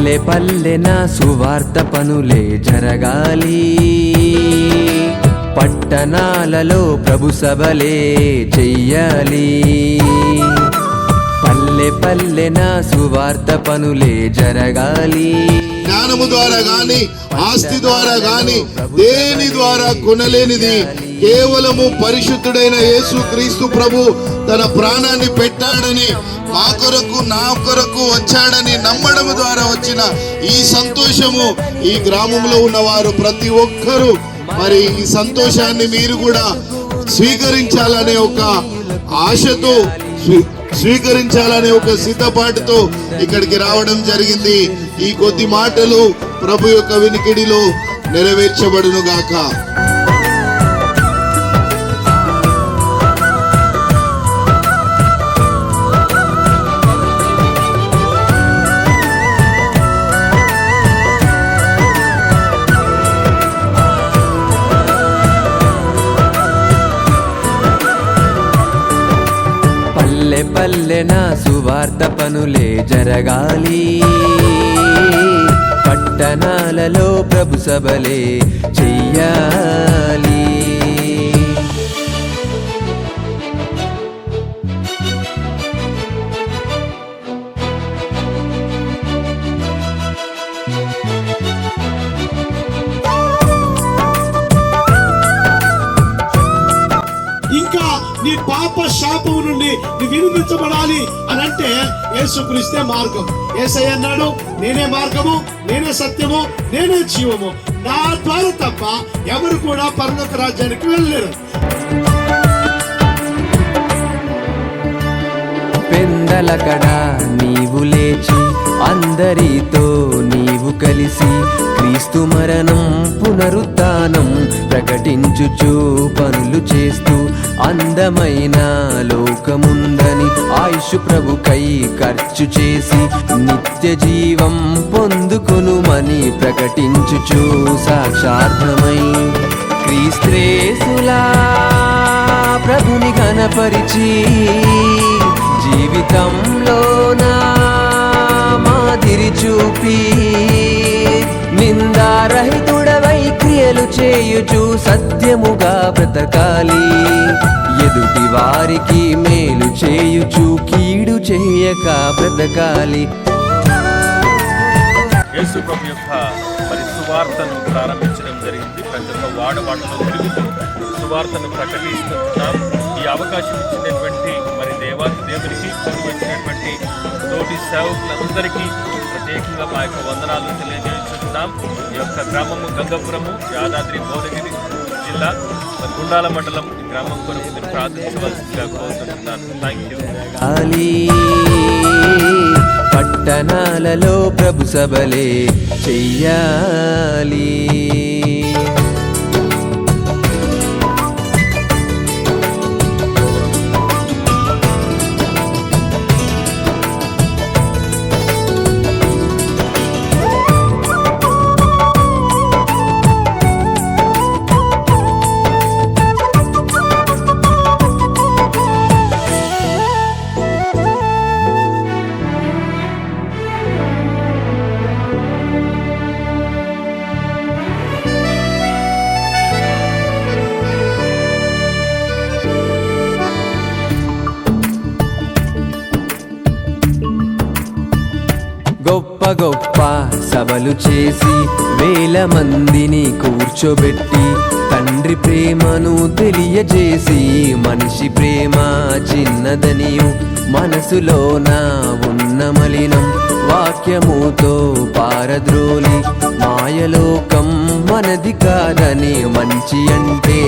పల్లె పల్లెన సువార్త పనులే జరగాలి, పట్టణాలలో ప్రభు సభలే చెయ్యాలి. పల్లె పల్లెన సువార్త పనులే జరగాలి. జ్ఞానము ద్వారా గాని ఆస్తి ద్వారా గాని దేని ద్వారా కొనలేనిది కేవలము పరిశుద్ధుడైన యేసు క్రీస్తు ప్రభు తన ప్రాణాన్ని పెట్టాడని, మా కొరకు నా కొరకు వచ్చాడని నమ్మడం ద్వారా వచ్చిన ఈ సంతోషము ఈ గ్రామంలో ఉన్నవారు ప్రతి ఒక్కరూ మరి ఈ సంతోషాన్ని మీరు కూడా స్వీకరించాలనే ఒక ఆశతో, స్వీకరించాలనే ఒక సిద్ధపాటుతో ఇక్కడికి రావడం జరిగింది. ఈ కొద్ది మాటలు ప్రభు యొక్క వినికిడిలో నెరవేర్చబడును గాక. పల్లె పల్లెన సువార్త పనులే జరగాలి, పట్టణాలలో ప్రభు సభలే చెయ్యాలి. ఇంకా నీ పాప శాపము నుండి నీ విముక్తించబడాలి అని అంటే యేసుక్రీస్తే మార్గం. యేసయ్య అన్నాడు, నేనే మార్గము, నేనే సత్యము, నేనే జీవము, నా ద్వారా తప్ప ఎవరు కూడా పరలోక రాజ్యానికి వెళ్ళలేరు. పెందలకడా నీవు లేచి అందరితో నీవు కలిసి క్రీస్తు మరణం పునరుత్థానం ప్రకటించుచు పనులు చేస్తూ అందమైన లోకముందని ఆయుష్ ప్రభుకై ఖర్చు చేసి నిత్య జీవం పొందుకొనుమని ప్రకటించుచు సాక్షార్థమై క్రీస్తులా ప్రభుని కనపరిచి జీవితంలోన మాదిరి చూపి నిందారహితుడవై క్రియలు చేయుచు సత్యముగా బ్రతకాలి. ఎదుటి వారికి మేలు చేయుచు కీడు చేయక బ్రతకాలి. యేసు ప్రభు యొక్క మరి సువార్తను ప్రారంభించడం జరిగింది. ప్రతి ఒక్క వాడవాడలో తిరుగుతూ సువార్తను ప్రకటిస్తున్నాం. ఈ అవకాశం ఇచ్చినటువంటి మరి దేవునికి వచ్చినటువంటి తోటి సేవకులందరికీ ప్రత్యేకంగా మా యొక్క వందనాలను తెలియజేస్తున్నాం. ఈ యొక్క గ్రామము గంగపురము, యాదాద్రి భువనగిరి జిల్లా, గుండాల మండలం. ఈ గ్రామం కొరకు మీరు ప్రార్థించవలసిందిగా కోరుతున్నాను. Thank you. పట్టణాలలో ప్రభు సభలే చెయ్యాలి. గొప్ప గొప్ప సభలు చేసి వేల మందిని కూర్చోబెట్టి తండ్రి ప్రేమను తెలియజేసి మనిషి ప్రేమ చిన్నదనియు మనసులోన ఉన్న మలినం వాక్యముతో పారద్రోలి మాయలోకం మనది కాదని మంచి అంటే